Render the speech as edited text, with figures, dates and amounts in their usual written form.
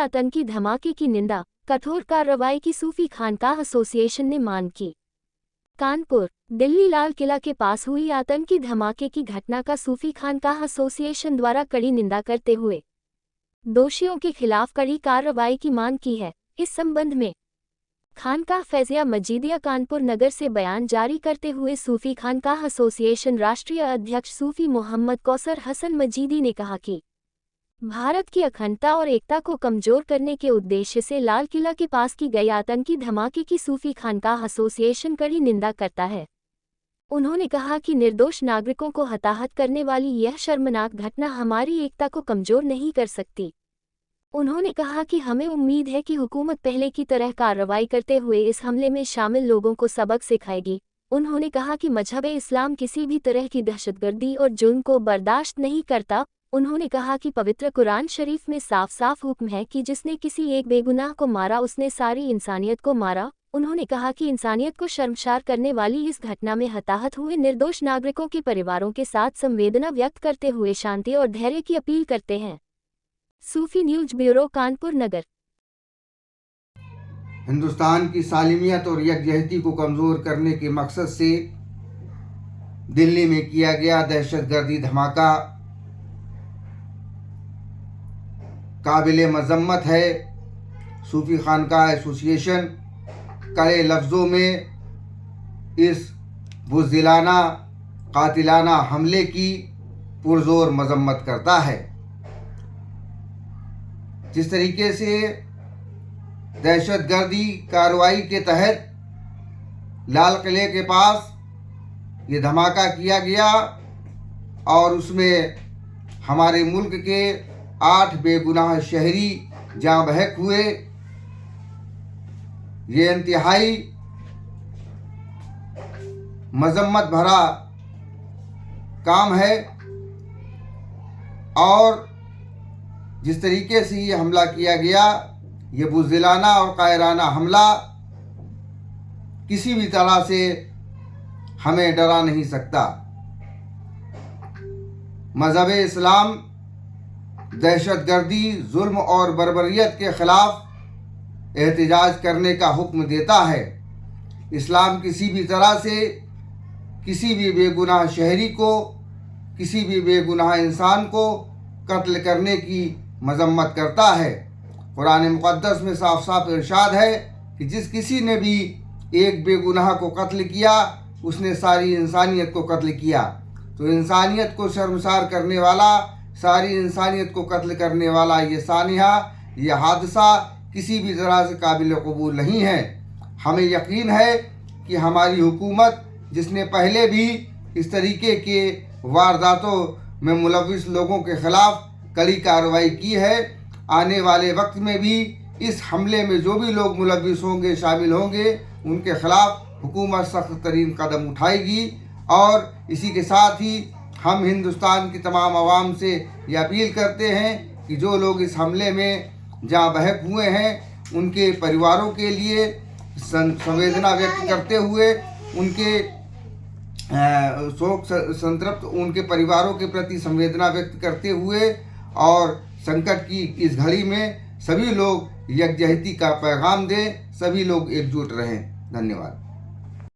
आतंकी धमाके की निंदा, कठोर कार्रवाई की सूफी खानकाह एसोसिएशन ने मांग की। कानपुर, दिल्ली लाल किला के पास हुई आतंकी धमाके की घटना का सूफी खानकाह एसोसिएशन द्वारा कड़ी निंदा करते हुए दोषियों के खिलाफ कड़ी कार्रवाई की मांग की है। इस संबंध में खानकाह फैजिया मजीदिया कानपुर नगर से बयान जारी करते हुए सूफी खानकाह एसोसिएशन राष्ट्रीय अध्यक्ष सूफी मोहम्मद कौसर हसन मजीदी ने कहा कि भारत की अखंडता और एकता को कमजोर करने के उद्देश्य से लाल किला के पास की गई आतंकी धमाके की सूफी खानकाह एसोसिएशन कड़ी निंदा करता है। उन्होंने कहा कि निर्दोष नागरिकों को हताहत करने वाली यह शर्मनाक घटना हमारी एकता को कमजोर नहीं कर सकती। उन्होंने कहा कि हमें उम्मीद है कि हुकूमत पहले की तरह कार्रवाई करते हुए इस हमले में शामिल लोगों को सबक सिखाएगी। उन्होंने कहा कि मजहब इस्लाम किसी भी तरह की दहशतगर्दी और जुल्म को बर्दाश्त नहीं करता। उन्होंने कहा कि पवित्र कुरान शरीफ में साफ साफ हुक्म है कि जिसने किसी एक बेगुनाह को मारा उसने सारी इंसानियत को मारा। उन्होंने कहा कि इंसानियत को शर्मसार करने वाली इस घटना में हताहत हुए निर्दोष नागरिकों के परिवारों के साथ संवेदना व्यक्त करते हुए शांति और धैर्य की अपील करते हैं। सूफी न्यूज ब्यूरो, कानपुर नगर। हिंदुस्तान की सालिमियत और यकजहती को कमज़ोर करने के मकसद से दिल्ली में किया गया दहशतगर्दी धमाका काबिल मजम्मत है। सूफी खानकाह एसोसिएशन कड़े लफ्ज़ों में इस बुज़दिलाना कातिलाना हमले की पुरज़ोर मजम्मत करता है। जिस तरीके से दहशतगर्दी कार्रवाई के तहत लाल किले के पास ये धमाका किया गया और उसमें हमारे मुल्क के 8 बेगुनाह शहरी जाँ बहक हुए, ये इंतहाई मजम्मत भरा काम है। और जिस तरीके से ये हमला किया गया, ये बुज़दिलाना और कायराना हमला किसी भी तरह से हमें डरा नहीं सकता। मज़हब इस्लाम दहशतगर्दी, जुल्म और बर्बरियत के ख़िलाफ़ एहतिजाज करने का हुक्म देता है। इस्लाम किसी भी तरह से किसी भी बेगुनाह शहरी को, किसी भी बेगुनाह इंसान को कत्ल करने की मजम्मत करता है। कुरान मुक़द्दस में साफ साफ इरशाद है कि जिस किसी ने भी एक बेगुनाह को कत्ल किया उसने सारी इंसानियत को कत्ल किया। तो इंसानियत को शर्मसार करने वाला, सारी इंसानियत को कत्ल करने वाला ये सानिहा, ये हादसा किसी भी तरह से काबिल कबूल नहीं है। हमें यकीन है कि हमारी हुकूमत, जिसने पहले भी इस तरीके के वारदातों में मुलव्विस लोगों के ख़िलाफ़ कड़ी कार्रवाई की है, आने वाले वक्त में भी इस हमले में जो भी लोग मुलव्विस होंगे, शामिल होंगे, उनके ख़िलाफ़ हुकूमत सख्त तरीन कदम उठाएगी। और इसी के साथ ही हम हिंदुस्तान की तमाम आवाम से ये अपील करते हैं कि जो लोग इस हमले में जाँ बहक हुए हैं, उनके परिवारों के लिए संवेदना व्यक्त करते हुए, उनके शोक संतृप्त उनके परिवारों के प्रति संवेदना व्यक्त करते हुए और संकट की इस घड़ी में सभी लोग यकजहती का पैगाम दें, सभी लोग एकजुट रहें। धन्यवाद।